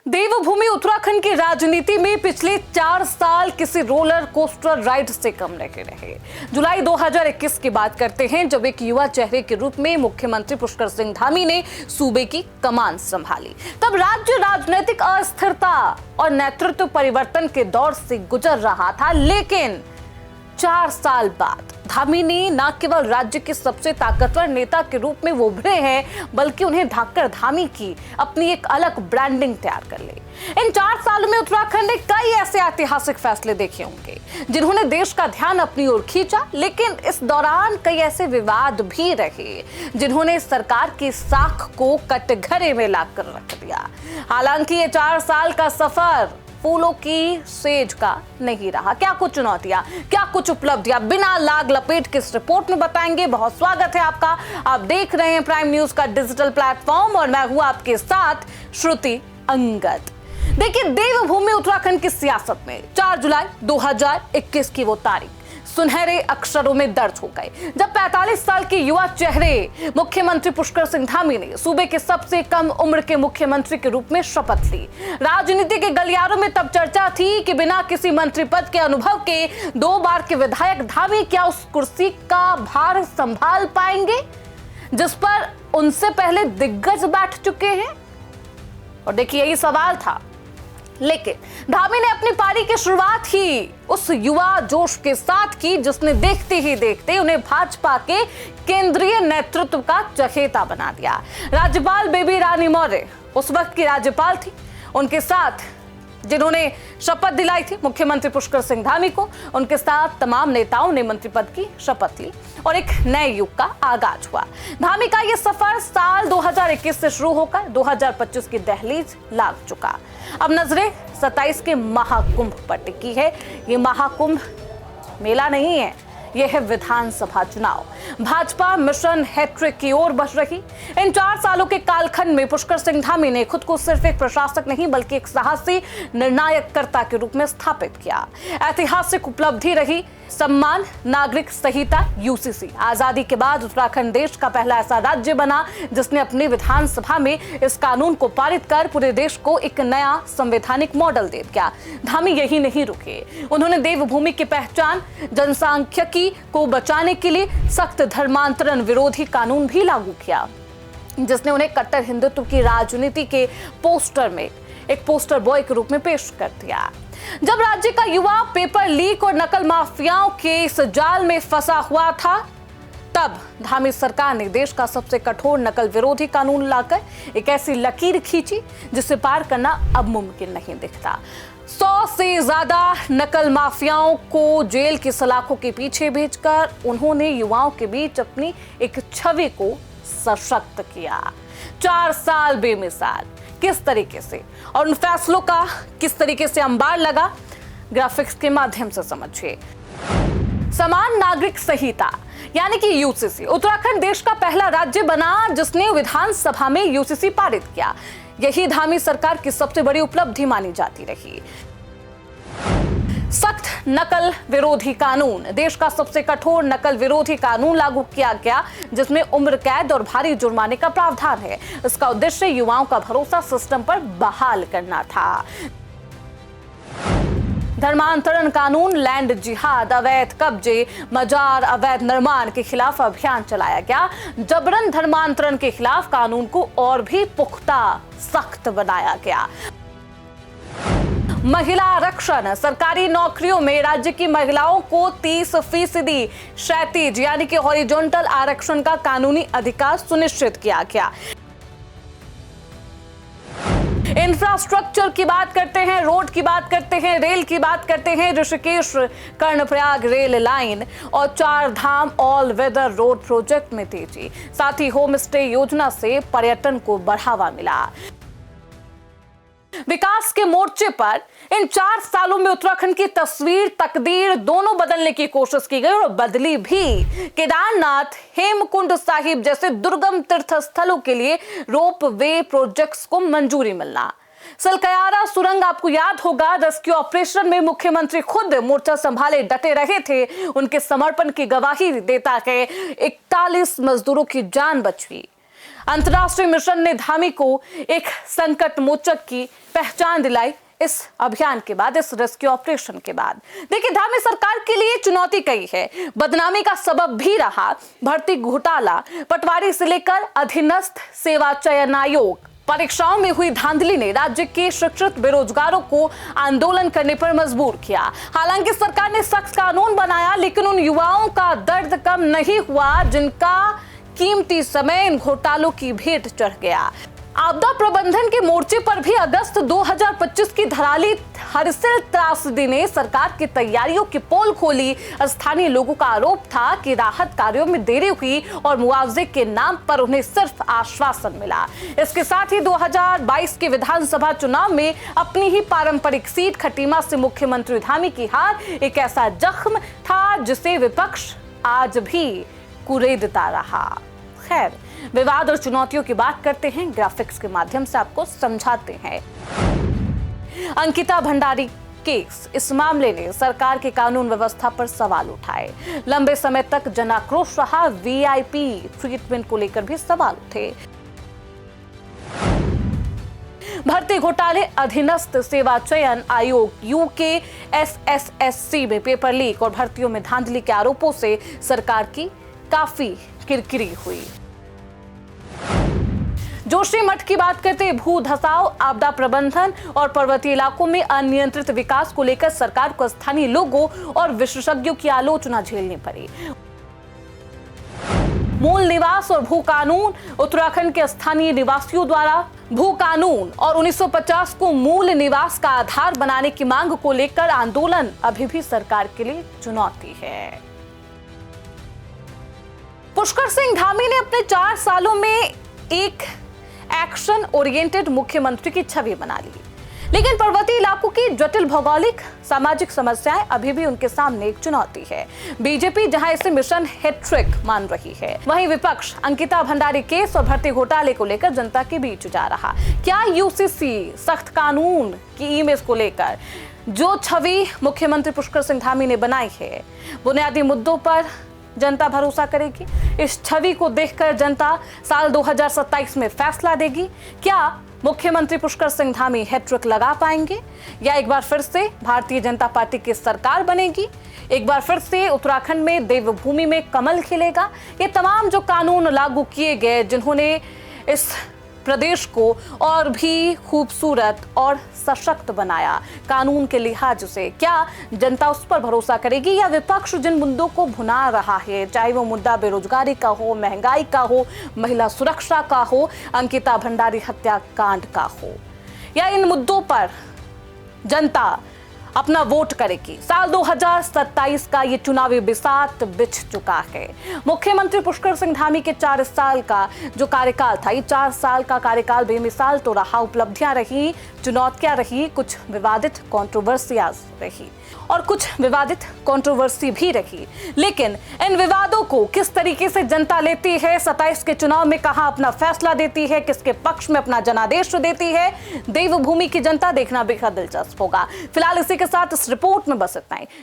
देवभूमि उत्तराखंड की राजनीति में पिछले 4 साल किसी रोलर कोस्टर राइड से कम नहीं रहे। जुलाई 2021 की बात करते हैं, जब एक युवा चेहरे के रूप में मुख्यमंत्री पुष्कर सिंह धामी ने सूबे की कमान संभाली। तब राज्य राजनीतिक अस्थिरता और नेतृत्व परिवर्तन के दौर से गुजर रहा था, लेकिन 4 साल बाद धामी ने न केवल राज्य के सबसे ताकतवर नेता के रूप में वो उभरे हैं, बल्कि उन्हें ढाकर धामी की अपनी एक अलग ब्रांडिंग तैयार कर ली। इन 4 सालों में उत्तराखंड ने कई ऐसे ऐतिहासिक फैसले देखे होंगे जिन्होंने देश का ध्यान अपनी ओर खींचा, लेकिन इस दौरान कई ऐसे विवाद भी रहे जिन्होंने सरकार की साख को कटघरे में लाकर रख दिया। हालांकि ये 4 साल का सफर फूलों की सेज का नहीं रहा। क्या कुछ चुनौतियां, क्या कुछ उपलब्धियां, बिना लाग लपेट के इस रिपोर्ट में बताएंगे। बहुत स्वागत है आपका। आप देख रहे हैं प्राइम न्यूज का डिजिटल प्लेटफॉर्म और मैं हूं आपके साथ श्रुति अंगद। देखिए, देवभूमि उत्तराखंड की सियासत में 4 जुलाई 2021 की वो तारीख सुनहरे अक्षरों में दर्ज हो गए, जब 45 साल के युवा चेहरे मुख्यमंत्री पुष्कर सिंह धामी ने सूबे के सबसे कम उम्र के मुख्यमंत्री के रूप में शपथ ली। राजनीति के गलियारों में तब चर्चा थी कि बिना किसी मंत्री पद के अनुभव के 2 बार के विधायक धामी क्या उस कुर्सी का भार संभाल पाएंगे जिस पर उनसे पहले दिग्गज बैठ चुके हैं। और देखिए, यही सवाल था, लेकिन धामी ने अपनी पारी की शुरुआत ही उस युवा जोश के साथ की जिसने देखते ही देखते उन्हें भाजपा के केंद्रीय नेतृत्व का चहेता बना दिया। राज्यपाल बेबी रानी मौर्य उस वक्त की राज्यपाल थी। उनके साथ जिन्होंने शपथ दिलाई थी मुख्यमंत्री पुष्कर सिंह धामी को, उनके साथ तमाम नेताओं ने मंत्री पद की शपथ ली और एक नए युग का आगाज हुआ। धामी का यह सफर साल 2021 से शुरू होकर 2025 की दहलीज लाग चुका। अब नजरें 27 के महाकुंभ पर टिकी है। ये महाकुंभ मेला नहीं है, यह है विधानसभा चुनाव। भाजपा मिशन हैट्रिक की ओर बढ़ रही। इन 4 सालों के कालखंड में पुष्कर सिंह धामी ने खुद को सिर्फ एक प्रशासक नहीं, बल्कि एक साहसी निर्णायककर्ता के रूप में स्थापित किया। ऐतिहासिक उपलब्धि रही सम्मान नागरिक संहिता यूसीसी। आजादी के बाद उत्तराखंड देश का पहला ऐसा राज्य बना जिसने अपनी विधानसभा में इस कानून को पारित कर पूरे देश को एक नया संवैधानिक मॉडल दे दिया। धामी यही नहीं रुके, उन्होंने देवभूमि की पहचान जनसांख्यिकी को बचाने के लिए सख्त धर्मांतरण विरोधी कानून भी लागू किया, जिसने उन्हें कट्टर हिंदुत्व की राजनीति के पोस्टर में एक पोस्टर बॉय के रूप में पेश कर दिया। जब राज्य का युवा पेपर लीक और नकल माफियाओं के इस जाल में फंसा हुआ था, तब धामी सरकार ने देश का सबसे कठोर नकल विरोधी कानून लाकर एक ऐसी लकीर खींची जिसे पार करना अब मुमकिन नहीं दिखता। 100 से ज्यादा नकल माफियाओं को जेल की सलाखों के पीछे भेजकर उन्होंने युवाओं के बीच अपनी एक छवि को सशक्त किया। 4 साल बेमिसाल किस तरीके से और उन फैसलों का किस तरीके से अंबार लगा, ग्राफिक्स के माध्यम से समझिए। समान नागरिक संहिता यानी कि यूसीसी। उत्तराखंड देश का पहला राज्य बना जिसने विधानसभा में यूसीसी पारित किया। यही धामी सरकार की सबसे बड़ी उपलब्धि मानी जाती रही। सख्त नकल विरोधी कानून, देश का सबसे कठोर नकल विरोधी कानून लागू किया गया, जिसमें उम्र कैद और भारी जुर्माने का प्रावधान है। इसका उद्देश्य युवाओं का भरोसा सिस्टम पर बहाल करना था। धर्मांतरण कानून, लैंड जिहाद, अवैध कब्जे, मजार, अवैध निर्माण के खिलाफ अभियान चलाया गया। जबरन धर्मांतरण के खिलाफ कानून को और भी पुख्ता सख्त बनाया गया। महिला आरक्षण, सरकारी नौकरियों में राज्य की महिलाओं को 30% क्षैतिज यानी कि हॉरिजॉन्टल आरक्षण का कानूनी अधिकार सुनिश्चित किया गया। इंफ्रास्ट्रक्चर की बात करते हैं, रोड की बात करते हैं, रेल की बात करते हैं। ऋषिकेश कर्णप्रयाग रेल लाइन और 4 धाम ऑल वेदर रोड प्रोजेक्ट में तेजी। साथ ही होम स्टे योजना से पर्यटन को बढ़ावा मिला। विकास के मोर्चे पर इन 4 सालों में उत्तराखंड की तस्वीर तकदीर दोनों बदलने की कोशिश की गई और बदली भी। केदारनाथ, हेमकुंड साहिब जैसे दुर्गम तीर्थ स्थलों के लिए रोप वे प्रोजेक्ट्स को मंजूरी मिलना। सलकयारा सुरंग, आपको याद होगा, रेस्क्यू ऑपरेशन में मुख्यमंत्री खुद मोर्चा संभाले डटे रहे थे। उनके समर्पण की गवाही देता है 41 मजदूरों की जान बची। अंतर्राष्ट्रीय मिशन ने धामी को एक संकट मोचक की पहचान दिलाई। इस अभियान के बाद, इस रेस्क्यू ऑपरेशन के बाद देखिए, धामी सरकार के लिए चुनौती कई है, बदनामी का सबब भी रहा। भर्ती घोटाला, पटवारी से लेकर अधीनस्थ सेवा चयन आयोग, परीक्षाओं में हुई धांधली ने राज्य के शिक्षित बेरोजगारों को आंदोलन करने पर मजबूर किया। हालांकि सरकार ने सख्त कानून बनाया, लेकिन उन युवाओं का दर्द कम नहीं हुआ जिनका कीमती समय इन घोटालों की भेंट चढ़ गया। आपदा प्रबंधन के मोर्चे पर भी अगस्त 2025 की धराली हरसिल त्रासदी ने सरकार की तैयारियों की पोल खोली। स्थानीय लोगों का आरोप था कि राहत कार्यों में देरी हुई और मुआवजे के नाम पर उन्हें सिर्फ आश्वासन मिला। इसके साथ ही 2022 के विधानसभा चुनाव में अपनी ही पारंपरिक सीट खटीमा से मुख्यमंत्री धामी की हार एक ऐसा जख्म था जिसे विपक्ष आज भी कुरेदता रहा। खैर, विवाद और चुनौतियों की बात करते हैं, ग्राफिक्स के माध्यम से आपको समझाते हैं। अंकिता भंडारी केस, इस मामले ने सरकार की कानून व्यवस्था पर सवाल उठाए। लंबे समय तक जन आक्रोश रहा। वीआईपी ट्रीटमेंट को लेकर भी सवाल उठे। भर्ती घोटाले, अधीनस्थ सेवा चयन आयोग UKSSSC में पेपर लीक और भर्तियों में धांधली के आरोपों से सरकार की काफी किरकिरी हुई। जोशीमठ की बात करते, भू धसाव, आपदा प्रबंधन और पर्वतीय इलाकों में अनियंत्रित विकास को लेकर सरकार को स्थानीय लोगों और विशेषज्ञों की आलोचना झेलनी पड़ी। मूल निवास और भू कानून, उत्तराखंड के स्थानीय निवासियों द्वारा भू कानून और 1950 को मूल निवास का आधार बनाने की मांग को लेकर आंदोलन अभी भी सरकार के लिए चुनौती है। पुष्कर सिंह धामी ने अपने 4 सालों में एक एक्शन ओरिएंटेड मुख्यमंत्री की छवि बना ली, लेकिन पर्वतीय इलाकों की जटिल भौगोलिक सामाजिक समस्याएं अभी भी उनके सामने एक चुनौती है। बीजेपी जहां इसे मिशन हैट्रिक मान रही है, वहीं विपक्ष अंकिता भंडारी केस और भर्ती घोटाले को लेकर जनता के बीच जा रहा। क्या यूसीसी सख्त कानून की इमेज को लेकर जो छवि मुख्यमंत्री पुष्कर सिंह धामी ने बनाई है, बुनियादी मुद्दों पर जनता भरोसा करेगी? इस छवि को देखकर जनता साल 2027 में फैसला देगी। क्या मुख्यमंत्री पुष्कर सिंह धामी हैट्रिक लगा पाएंगे, या एक बार फिर से भारतीय जनता पार्टी की सरकार बनेगी? एक बार फिर से उत्तराखंड में देवभूमि में कमल खिलेगा? ये तमाम जो कानून लागू किए गए, जिन्होंने इस प्रदेश को और भी खूबसूरत और सशक्त बनाया कानून के लिहाज से, क्या जनता उस पर भरोसा करेगी, या विपक्ष जिन मुद्दों को भुना रहा है, चाहे वो मुद्दा बेरोजगारी का हो, महंगाई का हो, महिला सुरक्षा का हो, अंकिता भंडारी हत्याकांड का हो, या इन मुद्दों पर जनता अपना वोट करेगी? साल 2027 का ये चुनावी बिसात बिछ चुका है। मुख्यमंत्री पुष्कर सिंह धामी के 4 साल का जो कार्यकाल था, ये 4 साल का कार्यकाल बेमिसाल तो रहा। उपलब्धियां रही, चुनौतियां रही, कुछ विवादित कंट्रोवर्सियां रही और कुछ विवादित कंट्रोवर्सी भी रही, लेकिन इन विवादों को किस तरीके से जनता लेती है, 27 के चुनाव में कहां अपना फैसला देती है, किसके पक्ष में अपना जनादेश देती है, देवभूमि की जनता देखना बेहद दिलचस्प होगा। फिलहाल इसी के साथ इस रिपोर्ट में बस इतना ही।